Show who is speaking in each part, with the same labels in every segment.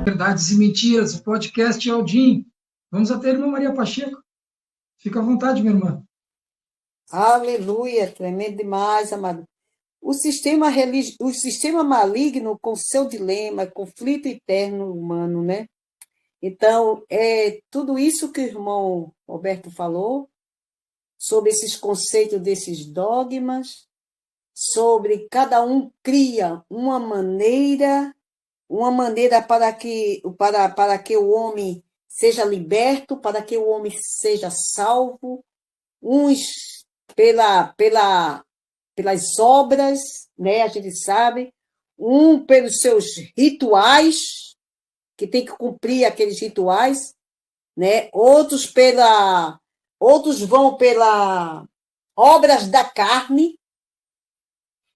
Speaker 1: Verdades e Mentiras, o podcast Aldim. Vamos até a irmã Maria Pacheco. Fica à vontade, minha irmã.
Speaker 2: Aleluia, tremendo demais, amado. O sistema maligno com seu dilema, conflito interno humano, né? Então, é tudo isso que o irmão Roberto falou, sobre esses conceitos desses dogmas, sobre cada um cria uma maneira para que o homem seja liberto, para que o homem seja salvo, uns pelas obras, né, a gente sabe, pelos seus rituais, que tem que cumprir aqueles rituais, né, outros vão pela obras da carne,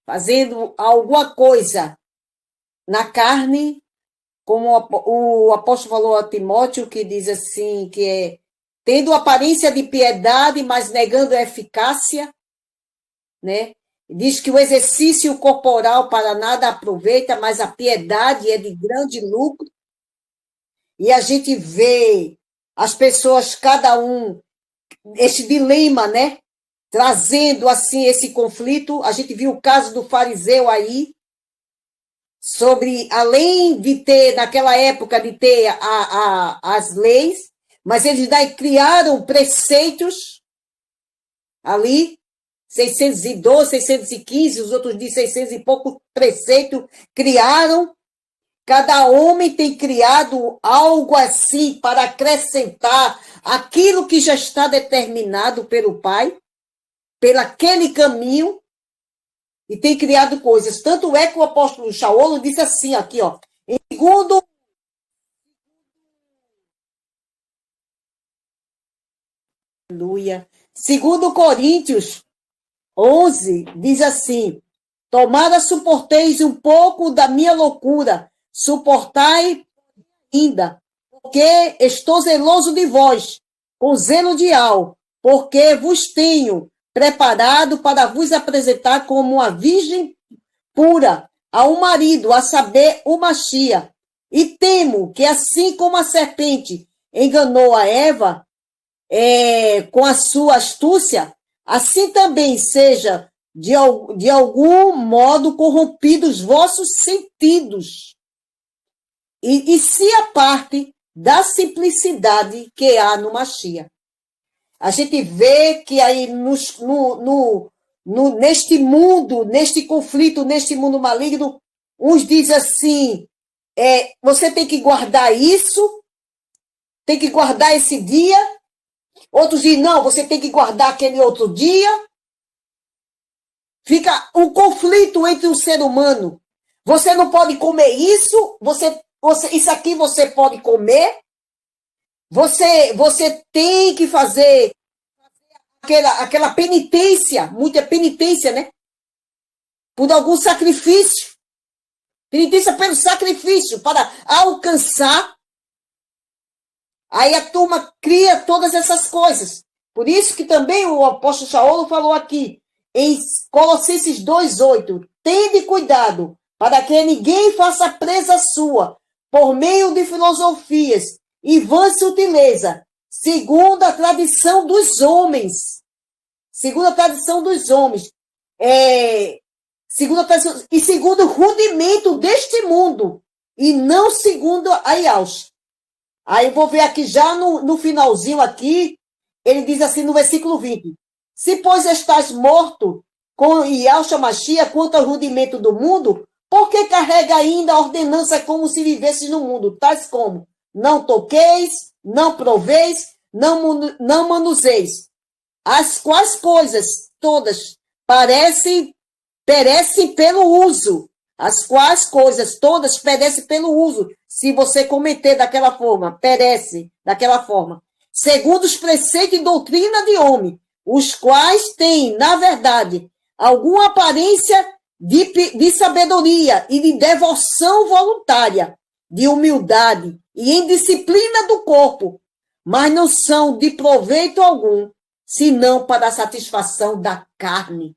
Speaker 2: fazendo alguma coisa na carne, como o apóstolo falou a Timóteo, que diz assim, que é tendo aparência de piedade, mas negando a eficácia, né? Diz que o exercício corporal para nada aproveita, mas a piedade é de grande lucro. E a gente vê as pessoas, cada um, esse dilema, né? Trazendo assim esse conflito. A gente viu o caso do fariseu aí, sobre, além de ter, naquela época, de ter as leis, mas eles daí criaram preceitos ali, 612, 615, os outros de 600 e pouco preceitos criaram. Cada homem tem criado algo assim para acrescentar aquilo que já está determinado pelo Pai, pelo aquele caminho, e tem criado coisas. Tanto é que o apóstolo Shaolo disse assim, aqui, ó, em segundo... Aleluia. Segundo Coríntios 11, diz assim, tomara suporteis um pouco da minha loucura, suportai ainda, porque estou zeloso de vós, com zelo de alma, porque vos tenho preparado para vos apresentar como uma virgem pura a um marido, a saber, o Machia. E temo que, assim como a serpente enganou a Eva com a sua astúcia, assim também seja de algum modo corrompidos vossos sentidos. E se a parte da simplicidade que há no Machia. A gente vê que aí neste mundo, neste conflito, neste mundo maligno, uns dizem assim, você tem que guardar isso, tem que guardar esse dia. Outros dizem, não, você tem que guardar aquele outro dia. Fica um conflito entre o ser humano. Você não pode comer isso, isso aqui você pode comer. Você tem que fazer aquela penitência, muita penitência, né? Por algum sacrifício. Penitência pelo sacrifício, para alcançar. Aí a turma cria todas essas coisas. Por isso que também o apóstolo Shaolo falou aqui, em Colossenses 2,8, tende cuidado para que ninguém faça presa sua, por meio de filosofias e vã sutileza, segundo a tradição dos homens. Segundo a tradição dos homens. Segundo a tradição, e segundo o rudimento deste mundo, e não segundo a Iaus. Aí eu vou ver aqui já no finalzinho aqui, ele diz assim no versículo 20, se, pois, estás morto com Yahshua Mashiach quanto ao rudimento do mundo, por que carrega ainda a ordenança como se vivesses no mundo, tais como, não toqueis, não proveis, não manuseis, as quais coisas todas perecem pelo uso, as quais coisas todas perecem pelo uso, se você cometer daquela forma, perece daquela forma, segundo os preceitos e doutrina de homem, os quais têm, na verdade, alguma aparência de sabedoria e de devoção voluntária, de humildade e indisciplina do corpo, mas não são de proveito algum, senão para a satisfação da carne.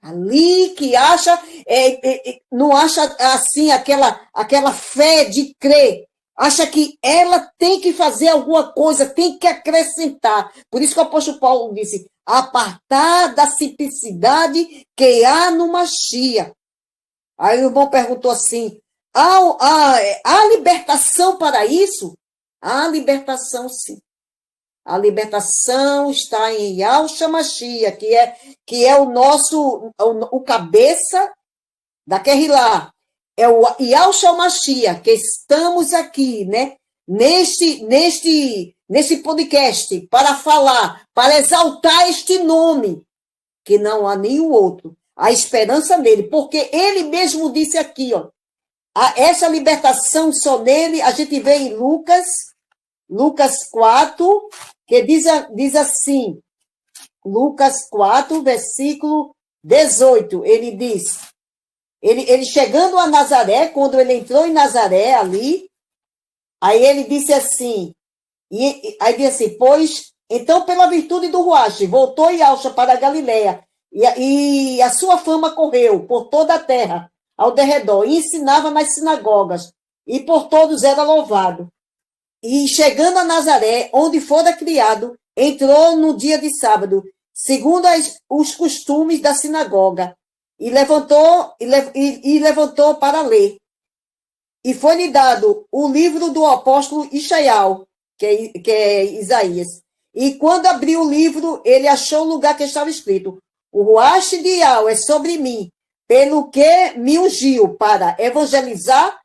Speaker 2: Ali que acha, não acha assim aquela fé de crer, acha que ela tem que fazer alguma coisa, tem que acrescentar. Por isso que o apóstolo Paulo disse, apartar da simplicidade que há no Mashiach. Aí o irmão perguntou assim, há libertação para isso? Há libertação, sim. A libertação está em Yahshua Mashiach, que é o nosso, o cabeça da Kehilá. É o Yahshua Mashiach, que estamos aqui, né? Neste podcast, para falar, para exaltar este nome, que não há nenhum outro. A esperança nele, porque ele mesmo disse aqui, ó, essa libertação só nele, a gente vê em Lucas 4, que diz assim, Lucas 4, versículo 18, ele diz, ele chegando a Nazaré, quando ele entrou em Nazaré ali, aí ele disse assim, aí diz assim, pois, então pela virtude do Ruach, voltou Yahshua para a Galileia, e a sua fama correu por toda a terra, ao derredor, e ensinava nas sinagogas, e por todos era louvado. E chegando a Nazaré, onde fora criado, entrou no dia de sábado, segundo os costumes da sinagoga, e levantou para ler. E foi-lhe dado o livro do apóstolo Ishaial, que é Isaías. E quando abriu o livro, ele achou o lugar que estava escrito, o Ruach de Yahweh é sobre mim, pelo que me ungiu para evangelizar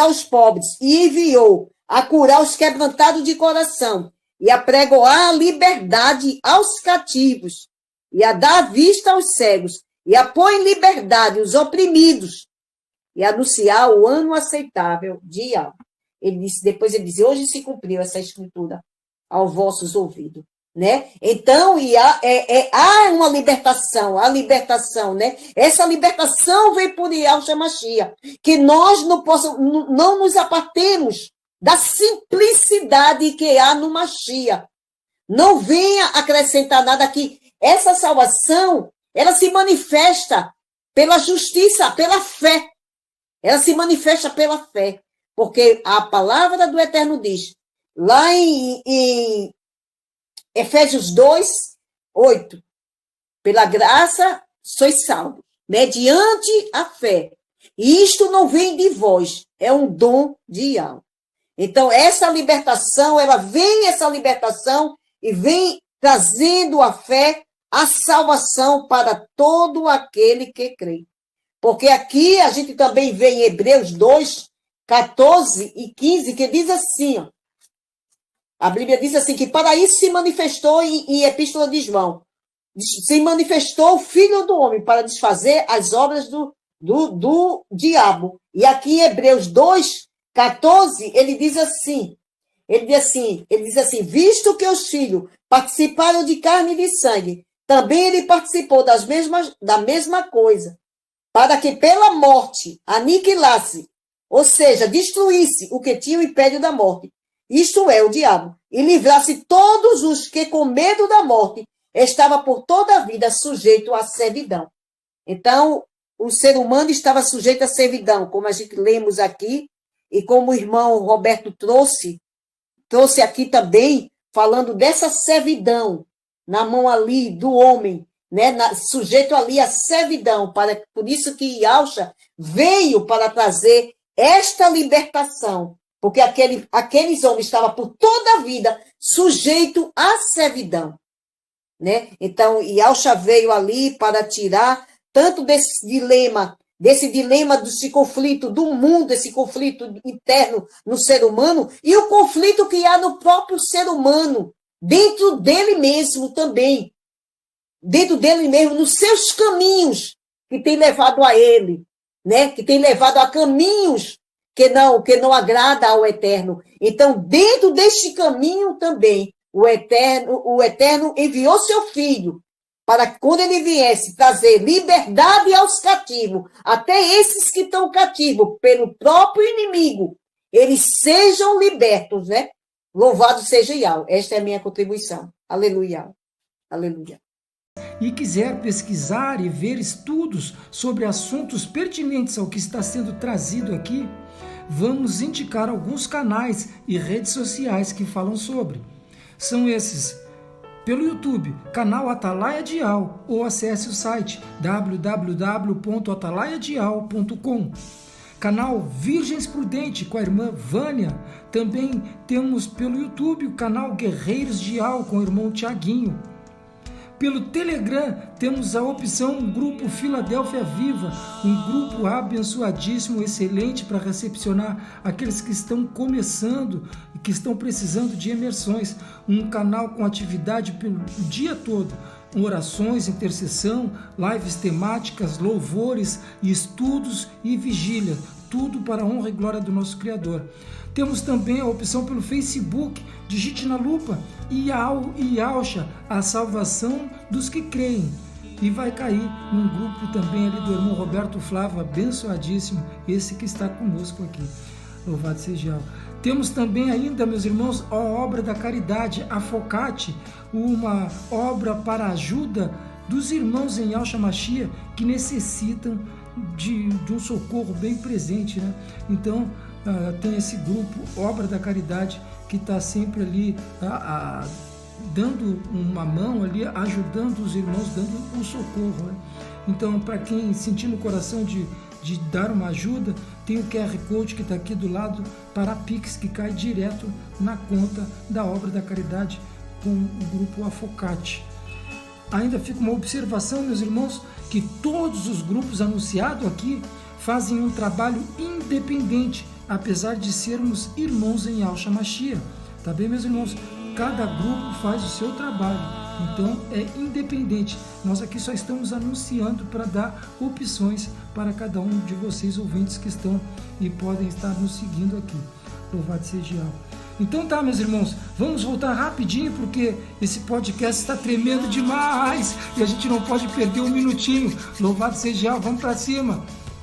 Speaker 2: os pobres, e enviou a curar os quebrantados de coração, e a pregoar a liberdade aos cativos, e a dar vista aos cegos, e a pôr em liberdade os oprimidos, e anunciar o ano aceitável de Yahweh. Depois ele disse, hoje se cumpriu essa escritura aos vossos ouvidos. Né? Então, há uma libertação, né? Essa libertação vem por Yahshua Mashiach, que nós não nos apartemos da simplicidade que há no Mashiach. Não venha acrescentar nada aqui. Essa salvação, ela se manifesta pela justiça, pela fé. Ela se manifesta pela fé, porque a palavra do Eterno diz, lá em Efésios 2, 8. Pela graça sois salvos, mediante a fé. E isto não vem de vós, é um dom de Yahweh. Então, essa libertação e vem trazendo a fé, a salvação para todo aquele que crê. Porque aqui a gente também vê em Hebreus 2, 14 e 15, que diz assim, ó, a Bíblia diz assim, que para isso se manifestou em Epístola de João, se manifestou o Filho do Homem para desfazer as obras do diabo. E aqui em Hebreus 2, 14, ele diz assim, visto que os filhos participaram de carne e de sangue, também ele participou da mesma coisa, para que pela morte aniquilasse, ou seja, destruísse o que tinha o império da morte, isto é, o diabo, e livrasse todos os que, com medo da morte, estava por toda a vida sujeito à servidão. Então, o ser humano estava sujeito à servidão, como a gente lemos aqui, e como o irmão Roberto trouxe aqui também, falando dessa servidão na mão ali do homem, né, sujeito ali à servidão, por isso que Yahshua veio para trazer esta libertação, porque aqueles homens estavam por toda a vida sujeitos à servidão. Né? Então, Yahshua veio ali para tirar tanto desse dilema desse conflito do mundo, esse conflito interno no ser humano, e o conflito que há no próprio ser humano, dentro dele mesmo também. Dentro dele mesmo, nos seus caminhos, que tem levado a ele, né? Que tem levado a caminhos que não agrada ao Eterno. Então, dentro deste caminho também, o Eterno enviou seu Filho para que, quando ele viesse trazer liberdade aos cativos, até esses que estão cativos pelo próprio inimigo, eles sejam libertos, né? Louvado seja Yahweh. Esta é a minha contribuição. Aleluia. Aleluia.
Speaker 1: e quiser pesquisar e ver estudos sobre assuntos pertinentes ao que está sendo trazido aqui, vamos indicar alguns canais e redes sociais que falam sobre. São esses: pelo YouTube, canal Atalaia Dial, ou acesse o site www.atalaiadial.com. Canal Virgens Prudente com a irmã Vânia. Também temos pelo YouTube o canal Guerreiros Dial com o irmão Tiaguinho. Pelo Telegram temos a opção Grupo Filadélfia Viva, um grupo abençoadíssimo, excelente para recepcionar aqueles que estão começando e que estão precisando de imersões. Um canal com atividade pelo dia todo, orações, intercessão, lives temáticas, louvores, estudos e vigília, tudo para a honra e glória do nosso Criador. Temos também a opção pelo Facebook, digite na lupa Iaucha, a salvação dos que creem. E vai cair num grupo também ali do irmão Roberto Flávio, abençoadíssimo, esse que está conosco aqui. Louvado seja Yahweh. Temos também ainda, meus irmãos, a obra da caridade, a Focate, uma obra para a ajuda dos irmãos em Yahshua Mashiach que necessitam de um socorro bem presente, né? Então, tem esse grupo, Obra da Caridade, que está sempre ali dando uma mão ali, ajudando os irmãos, dando um socorro, né? Então, para quem sentir no coração de dar uma ajuda, tem o QR Code que está aqui do lado para a Pix, que cai direto na conta da Obra da Caridade com o grupo Afocate. Ainda fica uma observação, meus irmãos, que todos os grupos anunciados aqui fazem um trabalho independente, apesar de sermos irmãos em Yahshua Mashiach. Tá bem, meus irmãos? Cada grupo faz o seu trabalho, então é independente. Nós aqui só estamos anunciando para dar opções para cada um de vocês, ouvintes que estão e podem estar nos seguindo aqui. Louvado seja Yahweh. Então tá, meus irmãos, vamos voltar rapidinho, porque esse podcast está tremendo demais e a gente não pode perder um minutinho. Louvado seja Yahweh, vamos para cima.